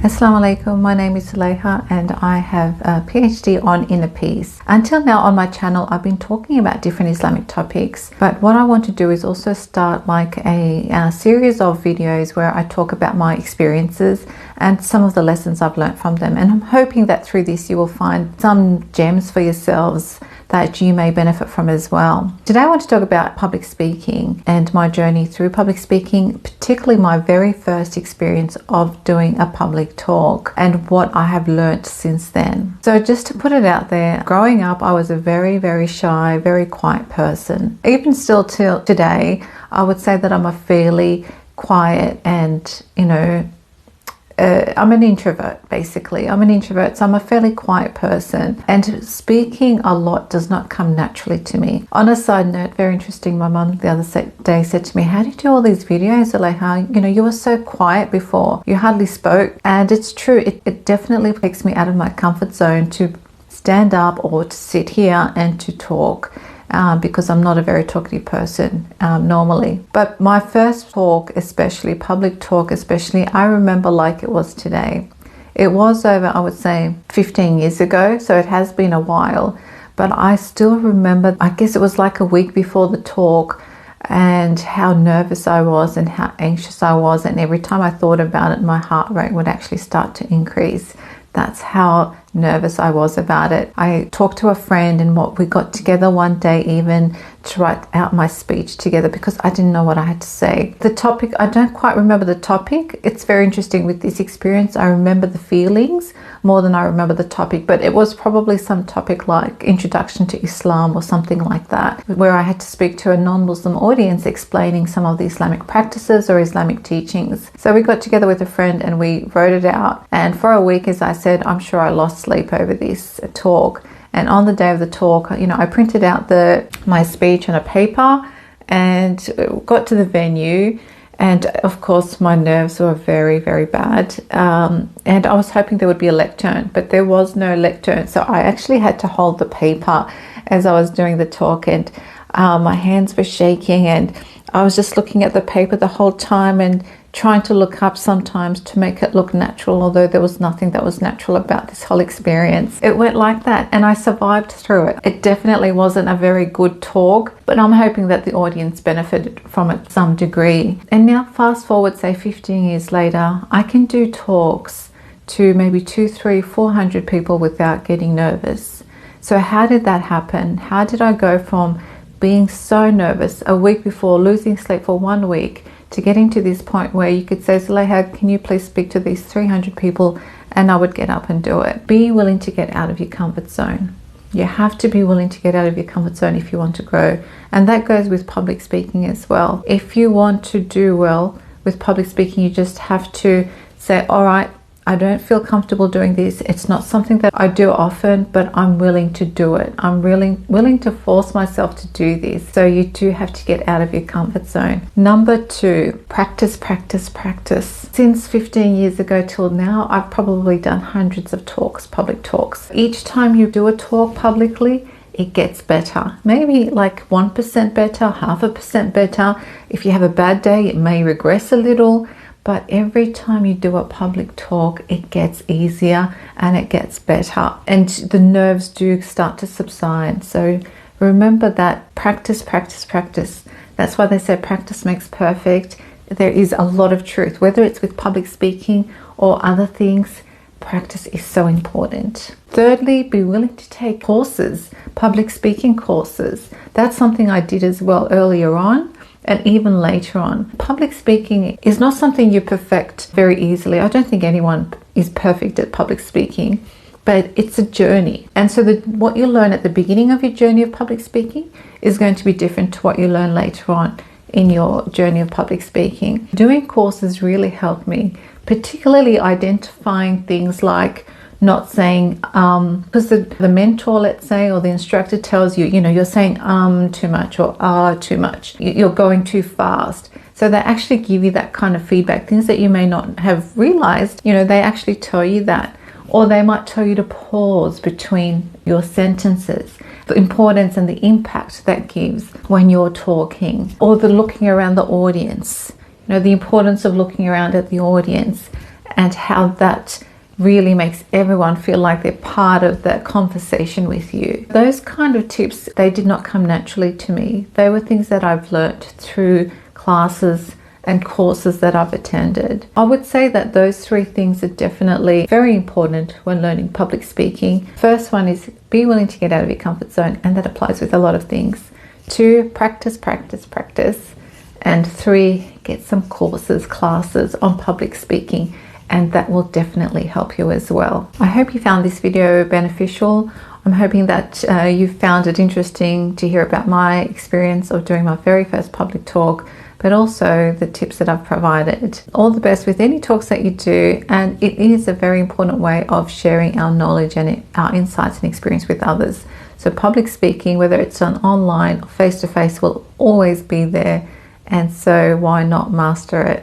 Assalamu alaikum, my name is Zuleha and I have a PhD on inner peace. Until now on my channel I've been talking about different Islamic topics, but what I want to do is also start like a series of videos where I talk about my experiences and some of the lessons I've learned from them, and I'm hoping that through this you will find some gems for yourselves that you may benefit from as well. Today I want to talk about public speaking and my journey through public speaking, particularly my very first experience of doing a public talk and what I have learnt since then. So just to put it out there, growing up I was a very shy, very quiet person. Even still till today, I would say that I'm a fairly quiet and, I'm an introvert basically. I'm an introvert, so I'm a fairly quiet person, and speaking a lot does not come naturally to me. On a side note, very interesting, my mum the other day said to me, how do you do all these videos? Like how, you were so quiet before, you hardly spoke. And it's true, it definitely takes me out of my comfort zone to stand up or to sit here and to talk. Because I'm not a very talkative person normally. But my first talk, especially public talk, I remember like it was today. It was over, I would say, 15 years ago, so it has been a while. But I still remember, I guess it was like a week before the talk, and how nervous I was and how anxious I was. And every time I thought about it, my heart rate would actually start to increase. That's how nervous I was about it. I talked to a friend and we got together one day even to write out my speech together because I didn't know what I had to say. The topic, I don't quite remember the topic. It's very interesting with this experience. I remember the feelings more than I remember the topic, but it was probably some topic like Introduction to Islam or something like that, where I had to speak to a non-Muslim audience explaining some of the Islamic practices or Islamic teachings. So we got together with a friend and we wrote it out. And for a week, as I said, I'm sure I lost sleep over this talk. And on the day of the talk, I printed out my speech on a paper and got to the venue. And of course, my nerves were very bad. And I was hoping there would be a lectern, but there was no lectern. So I actually had to hold the paper as I was doing the talk, and my hands were shaking, and I was just looking at the paper the whole time and trying to look up sometimes to make it look natural, although there was nothing that was natural about this whole experience. It went like that and I survived through it. It definitely wasn't a very good talk, but I'm hoping that the audience benefited from it to some degree. And now fast forward, say 15 years later, I can do talks to maybe 200, 300, 400 people without getting nervous. So how did that happen? How did I go from being so nervous a week before, losing sleep for 1 week, to getting to this point where you could say, Zuleha, can you please speak to these 300 people? And I would get up and do it. Be willing to get out of your comfort zone. You have to be willing to get out of your comfort zone if you want to grow. And that goes with public speaking as well. If you want to do well with public speaking, you just have to say, all right, I don't feel comfortable doing this. It's not something that I do often, but I'm willing to do it. I'm really willing to force myself to do this. So you do have to get out of your comfort zone. Number 2, practice. Since 15 years ago till now, I've probably done hundreds of talks, public talks. Each time you do a talk publicly, it gets better. Maybe like 1% better, 0.5% better. If you have a bad day, it may regress a little. But every time you do a public talk, it gets easier and it gets better. And the nerves do start to subside. So remember that practice. That's why they say practice makes perfect. There is a lot of truth, whether it's with public speaking or other things. Practice is so important. Thirdly, be willing to take courses, public speaking courses. That's something I did as well earlier on. And even later on, public speaking is not something you perfect very easily. I don't think anyone is perfect at public speaking, but it's a journey. And so what you learn at the beginning of your journey of public speaking is going to be different to what you learn later on in your journey of public speaking. Doing courses really helped me, particularly identifying things like not saying because the mentor, let's say, or the instructor tells you, you're saying too much or too much. You're going too fast. So they actually give you that kind of feedback, things that you may not have realized, they actually tell you that. Or they might tell you to pause between your sentences, the importance and the impact that gives when you're talking, or the looking around the audience, the importance of looking around at the audience and how that really makes everyone feel like they're part of the conversation with you. Those kind of tips, they did not come naturally to me. They were things that I've learnt through classes and courses that I've attended. I would say that those three things are definitely very important when learning public speaking. First one is be willing to get out of your comfort zone, and that applies with a lot of things. 2, practice, practice, practice. And 3, get some courses, classes on public speaking, and that will definitely help you as well. I hope you found this video beneficial. I'm hoping that you found it interesting to hear about my experience of doing my very first public talk, but also the tips that I've provided. All the best with any talks that you do, and it is a very important way of sharing our knowledge and our insights and experience with others. So public speaking, whether it's on online or face-to-face, will always be there, and so why not master it?